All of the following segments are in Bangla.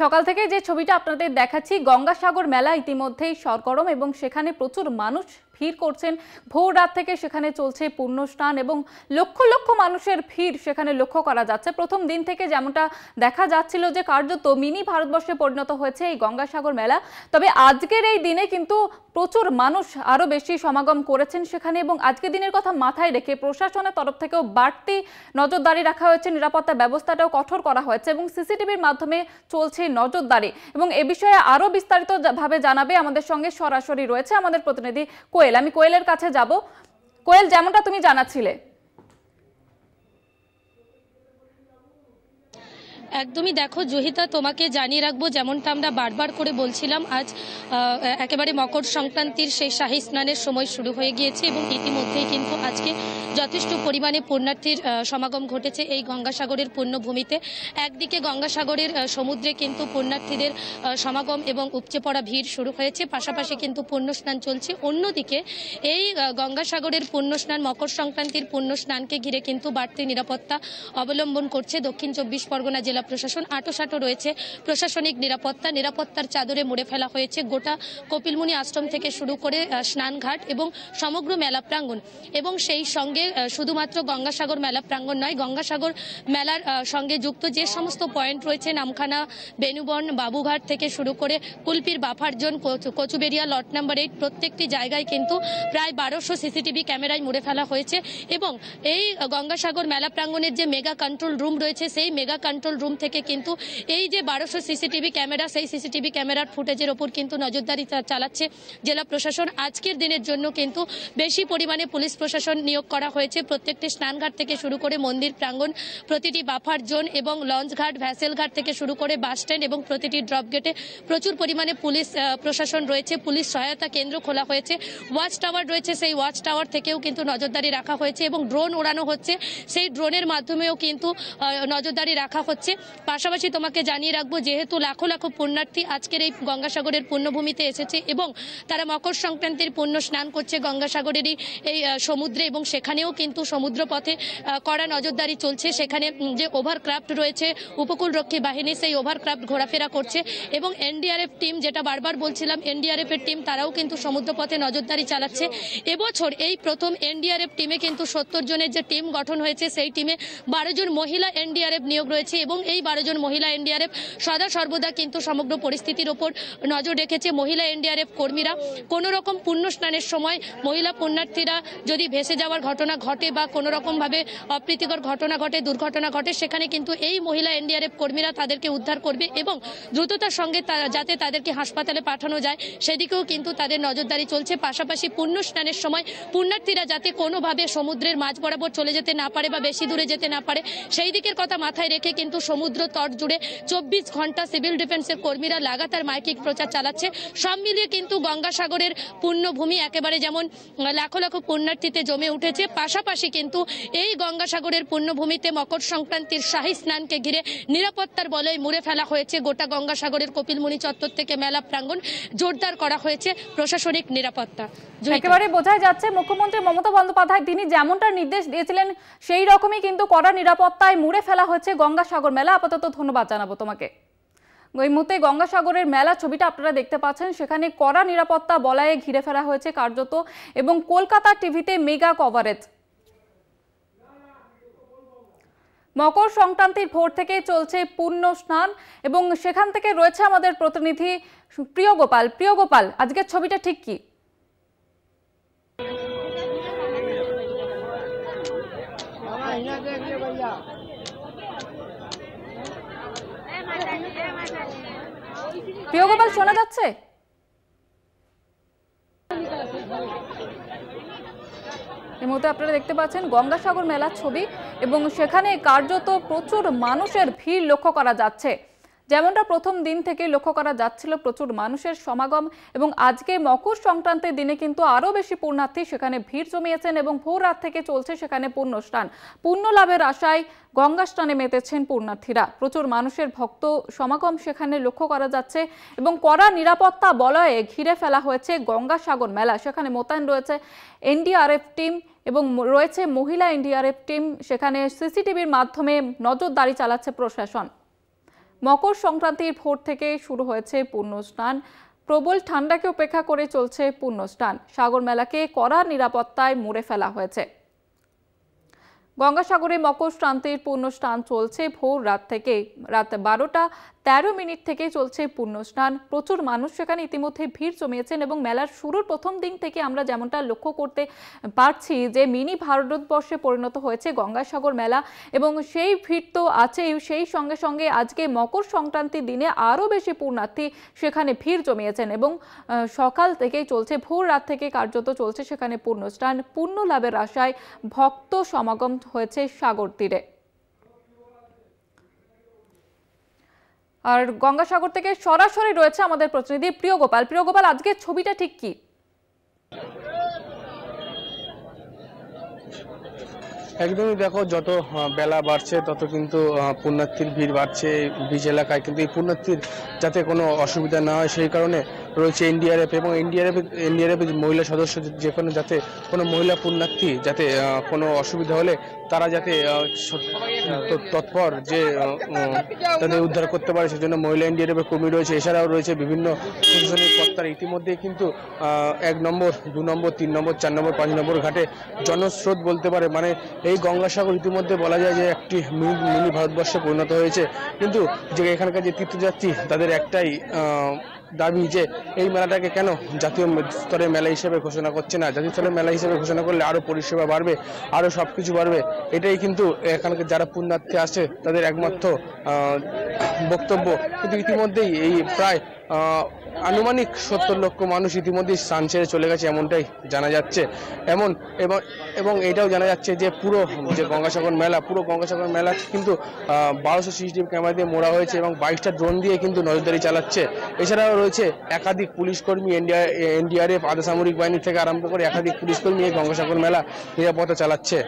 সকাল থেকে যে ছবিটা আপনাদের দেখাচ্ছি, গঙ্গাসাগর মেলা ইতিমধ্যেই সরগরম এবং সেখানে প্রচুর মানুষ ভিড় করছেন। ভোর রাত থেকে সেখানে চলছে পূর্ণ স্নান এবং লক্ষ লক্ষ মানুষের ভিড় সেখানে লক্ষ্য করা যাচ্ছে। প্রথম দিন থেকে যেমনটা দেখা যাচ্ছিল যে কার্যত মিনি ভারতবর্ষে পরিণত হয়েছে এই গঙ্গাসাগর মেলা, তবে আজকের এই দিনে কিন্তু প্রচুর মানুষ আরো বেশি সমাগম করেছেন সেখানে এবং আজকের দিনের কথা মাথায় রেখে প্রশাসনের তরফ থেকেও বাড়তি নজরদারি রাখা হয়েছে, নিরাপত্তা ব্যবস্থাটাও কঠোর করা হয়েছে এবং সিসিটিভির মাধ্যমে চলছে নজরদারি। এবং এ বিষয়ে আরো বিস্তারিত ভাবে জানাবে আমাদের সঙ্গে সরাসরি রয়েছে আমাদের প্রতিনিধি কোয়েল। আমি কোয়েলের কাছে যাব। কোয়েল, যেমনটা তুমি জানাচ্ছিলে, একদমই দেখো জহিতা, তোমাকে জানিয়ে রাখবো যেমনটা আমরা বারবার করে বলছিলাম, আজ একেবারে মকর সংক্রান্তির সেই শাহী স্নানের সময় শুরু হয়ে গিয়েছে এবং ইতিমধ্যেই কিন্তু আজকে যথেষ্ট পরিমাণে পুণ্যার্থীর সমাগম ঘটেছে এই গঙ্গাসাগরের পুণ্যভূমিতে। একদিকে গঙ্গাসাগরের সমুদ্রে কিন্তু পুণ্যার্থীদের সমাগম এবং উপচে পড়া ভিড় শুরু হয়েছে, পাশাপাশি কিন্তু পুণ্য স্নান চলছে। অন্যদিকে এই গঙ্গাসাগরের পুণ্য স্নান, মকর সংক্রান্তির পুণ্য স্নানকে ঘিরে কিন্তু বাড়তি নিরাপত্তা অবলম্বন করছে দক্ষিণ চব্বিশ পরগনা জেলা প্রশাসন। আঁটোসাঁটো রয়েছে প্রশাসনিক নিরাপত্তার চাদরে মুড়ে ফেলা হয়েছে গোটা কপিলমুনি আশ্রম থেকে শুরু করে স্নানঘাট এবং সমগ্র মেলা প্রাঙ্গণ। এবং সেই সঙ্গে শুধুমাত্র গঙ্গাসাগর মেলা প্রাঙ্গণ নয়, গঙ্গাসাগর মেলার সঙ্গে যুক্ত যে সমস্ত পয়েন্ট রয়েছে, নামখানা, বেনুবন, বাবুঘাট থেকে শুরু করে কুলপির buffer zone, Kochuberia, lot number 8, প্রত্যেকটি জায়গায় কিন্তু প্রায় 1200 সিসিটিভি ক্যামেরায় মুড়ে ফেলা হয়েছে। এবং এই গঙ্গাসাগর মেলা প্রাঙ্গণের যে মেগা কন্ট্রোল রুম রয়েছে, সেই মেগা কন্ট্রোল রুম থেকে কিন্তু এই যে 1200 সিসিটিভি ক্যামেরা, সেই সিসিটিভি ক্যামেরার ফুটেজের ওপর কিন্তু নজরদারি চালাচ্ছে জেলা প্রশাসন। আজকের দিনের জন্য কিন্তু বেশি পরিমাণে পুলিশ প্রশাসন নিয়োগ করা হয়েছে। প্রত্যেকটি স্নানঘাট থেকে শুরু করে মন্দির প্রাঙ্গণ, প্রতিটি বাফার জোন এবং লঞ্চ ঘাট, ভ্যাসেল ঘাট থেকে শুরু করে বাস স্ট্যান্ড এবং প্রতিটি ড্রপ গেটে প্রচুর পরিমাণে পুলিশ প্রশাসন রয়েছে। পুলিশ সহায়তা কেন্দ্র খোলা হয়েছে, ওয়াচ টাওয়ার রয়েছে, সেই ওয়াচ টাওয়ার থেকেও কিন্তু নজরদারি রাখা হয়েছে এবং ড্রোন ওড়ানো হচ্ছে, সেই ড্রোনের মাধ্যমেও কিন্তু নজরদারি রাখা হচ্ছে। পাশাপাশি তোমাকে জানিয়ে রাখবো, যেহেতু লাখো লাখো পুণ্যার্থী আজকের এই গঙ্গাসাগরের পুণ্যভূমিতে এসেছে এবং তারা মকর সংক্রান্তির পুণ্য স্নান করছে গঙ্গাসাগরেরই এই সমুদ্রে, এবং সেখানেও কিন্তু সমুদ্র পথে কড়া নজরদারি চলছে। সেখানে যে ওভারক্রাফট রয়েছে উপকূলরক্ষী বাহিনী, সেই ওভারক্রাফট ঘোরাফেরা করছে এবং এনডিআরএফ টিম, যেটা বারবার বলছিলাম, এনডিআরএফ এর টিম তারাও কিন্তু সমুদ্রপথে নজরদারি চালাচ্ছে। এবছর এই প্রথম এনডিআরএফ টিমে কিন্তু 70 জনের যে টিম গঠন হয়েছে, সেই টিমে 12 জন মহিলা এনডিআরএফ নিয়োগ রয়েছে এবং এই 12 জন মহিলা এনডিআরএফ সদা সর্বদা কিন্তু সমগ্র পরিস্থিতির ওপর নজর রেখেছে। মহিলা এনডিআরএফ কর্মীরা কোনো রকম পুণ্য স্নানের সময় মহিলা পুণ্যার্থীরা যদি ভেসে যাওয়ার ঘটনা ঘটে বা কোনো রকম ভাবে অপ্রীতিকর ঘটনা ঘটে, দুর্ঘটনা ঘটে, সেখানে কিন্তু এই মহিলা এনডিআরএফ কর্মীরা তাদেরকে উদ্ধার করবে এবং দ্রুততার সঙ্গে যাতে তাদেরকে হাসপাতালে পাঠানো যায় সেদিকেও কিন্তু তাদের নজরদারি চলছে। পাশাপাশি পুণ্য স্নানের সময় পুণ্যার্থীরা যাতে কোনোভাবে সমুদ্রের মাঝ বরাবর চলে যেতে না পারে বা বেশি দূরে যেতে না পারে, সেই দিকের কথা মাথায় রেখে কিন্তু সমুদ্র তট জুড়ে 24 ঘন্টা সিভিল ডিফেন্সের কর্মীরা লাগাতার মাইকিং প্রচার চালাচ্ছে। সব মিলিয়ে কিন্তু গঙ্গাসাগরের পুণ্যভূমি একেবারে যেমন লাখো লাখো পুণ্যার্থীতে জমে উঠেছে, পাশাপাশি কিন্তু এই গঙ্গাসাগরের পুণ্যভূমিতে মকর সংক্রান্তির শাহী স্নানকে ঘিরে নিরাপত্তার বলয় মুড়ে ফেলা হয়েছে। গোটা গঙ্গাসাগরের কপিলমুনি চত্বর থেকে মেলা প্রাঙ্গণ জোরদার করা হয়েছে প্রশাসনিক নিরাপত্তা। একেবারে বোঝাই যাচ্ছে মুখ্যমন্ত্রী মমতা বন্দ্যোপাধ্যায় তিনি যেমনটা নির্দেশ দিয়েছিলেন সেই রকমই কিন্তু কড়া নিরাপত্তায় মুড়ে ফেলা হয়েছে গঙ্গাসাগর মেলা। আপাতত ধন্যবাদ জানাবো তোমাকে। এই মুহূর্তে গঙ্গাসাগরের মেলা ছবিটা আপনারা দেখতে পাচ্ছেন, সেখানে কড়া নিরাপত্তা বলয়ে ঘিরে ফেলা হয়েছে কার্যত এবং কলকাতা টিভিতে মেগা কভারেজ। মকর সংক্রান্তির ভোর থেকে চলছে পূর্ণ স্নান এবং সেখান থেকে রয়েছে আমাদের প্রতিনিধি প্রিয় গোপাল, আজকের ছবিটা ঠিক কি? প্রিয় গোপাল, শোনা যাচ্ছে? এই মুহূর্তে আপনারা দেখতে পাচ্ছেন গঙ্গাসাগর মেলার ছবি এবং সেখানে কার্যত প্রচুর মানুষের ভিড় লক্ষ্য করা যাচ্ছে। যেমনটা প্রথম দিন থেকে লক্ষ্য করা যাচ্ছিল, প্রচুর মানুষের সমাগম এবং আজকে মকর সংক্রান্তির দিনে কিন্তু আরো বেশি পুণ্যার্থী সেখানে ভিড় জমিয়েছেন এবং ভোর রাত থেকে চলছে সেখানে পুণ্য স্নান। পুণ্য লাভের আশায় গঙ্গা স্নানে মেতেছেন পুণ্যার্থীরা। প্রচুর মানুষের ভক্ত সমাগম সেখানে লক্ষ্য করা যাচ্ছে এবং কড়া নিরাপত্তা বলয়ে ঘিরে ফেলা হয়েছে গঙ্গাসাগর মেলা। সেখানে মোতায়েন রয়েছে এনডিআরএফ টিম এবং রয়েছে মহিলা এনডিআরএফ টিম। সেখানে সিসিটিভির মাধ্যমে নজরদারি চালাচ্ছে প্রশাসন। মকর সংক্রান্তির ভোর থেকে শুরু হয়েছে পূর্ণ স্নান। প্রবল ঠান্ডাকে উপেক্ষা করে চলছে পূর্ণ স্নান। সাগর মেলাকে কড়া নিরাপত্তায় মুড়ে ফেলা হয়েছে। গঙ্গাসাগরে মকর সংক্রান্তির পূর্ণ স্নান চলছে ভোর রাত থেকে। রাত 12:13 থেকে চলছে পূর্ণ স্নান। প্রচুর মানুষ সেখানে ইতিমধ্যে ভিড় জমিয়েছেন এবং মেলার শুরুর প্রথম দিন থেকে আমরা যেমনটা লক্ষ্য করতে পারছি যে মিনি ভারতবর্ষে পরিণত হয়েছে গঙ্গাসাগর মেলা এবং সেই ভিড় তো আছেই, সেই সঙ্গে সঙ্গে আজকে মকর সংক্রান্তির দিনে আরও বেশি পুণ্যার্থী সেখানে ভিড় জমিয়েছেন এবং সকাল থেকেই চলছে, ভোর রাত থেকে কার্যত চলছে সেখানে পূর্ণ স্নান। পুণ্য লাভের আশায় ভক্ত সমাগম হয়েছে সাগর তীরে। আর গঙ্গাসাগর থেকে সরাসরি রয়েছে আমাদের প্রতিনিধি প্রিয় গোপাল। আজকের ছবিটা ঠিক কি? একদমই দেখো, যত বেলা বাড়ছে তত কিন্তু পুণ্যার্থীর ভিড় বাড়ছে বিচ এলাকায়। কিন্তু এই পুণ্যার্থীর যাতে কোনো অসুবিধা না হয় সেই কারণে রয়েছে এনডিআরএফ এবং এনডিআরএফ মহিলা সদস্য, যেখানে যাতে কোনো মহিলা পুণ্যার্থী যাতে কোনো অসুবিধা হলে তারা যাতে তৎপর যে তাদের উদ্ধার করতে পারে সেজন্য মহিলা এনডিআরএফের কর্মী রয়েছে। এছাড়াও রয়েছে বিভিন্ন প্রশাসনিক কর্তারা। ইতিমধ্যেই কিন্তু 1 নম্বর, 2 নম্বর, 3 নম্বর, 4 নম্বর, 5 নম্বর ঘাটে জনস্রোত বলতে পারে, মানে এই গঙ্গাসাগর ইতিমধ্যে বলা যায় যে একটি মিনি ভারতবর্ষে পরিণত হয়েছে। কিন্তু যে এখানকার যে তীর্থযাত্রী তাদের একটাই দাবি যে এই মেলাটাকে কেন জাতীয় স্তরের মেলা হিসেবে ঘোষণা করছে না। জাতীয় স্তরের মেলা হিসেবে ঘোষণা করলে আরও পরিষেবা বাড়বে, আরও সব কিছু বাড়বে। এটাই কিন্তু এখানকার যারা পুণ্যার্থী আসে তাদের একমাত্র বক্তব্য। কিন্তু ইতিমধ্যেই এই প্রায় আনুমানিক 70 লক্ষ মানুষ ইতিমধ্যেই স্থান ছেড়ে চলে গেছে এমনটাই জানা যাচ্ছে। এবং এটাও জানা যাচ্ছে যে পুরো যে গঙ্গাসাগর মেলা কিন্তু 1200 সিসিটিভি ক্যামেরা দিয়ে মোড়া হয়েছে এবং 22টা ড্রোন দিয়ে কিন্তু নজরদারি চালাচ্ছে। এছাড়াও রয়েছে একাধিক পুলিশ কর্মী, এনডিআরএফ, আধা সামরিক বাহিনী থেকে আরম্ভ করে একাধিক পুলিশ কর্মী এই গঙ্গাসাগর মেলা নিরাপত্তা চালাচ্ছে।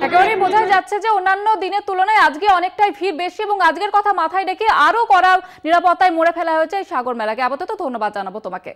একেবারে বোঝা যাচ্ছে যে অন্যান্য দিনের তুলনায় আজকে অনেকটাই ভিড় বেশি এবং আজকের কথা মাথায় রেখে আরো কড়া নিরাপত্তায় মোড়ে ফেলা হয়েছে এই সাগর মেলাকে। আপাতত ধন্যবাদ জানাবো তোমাকে।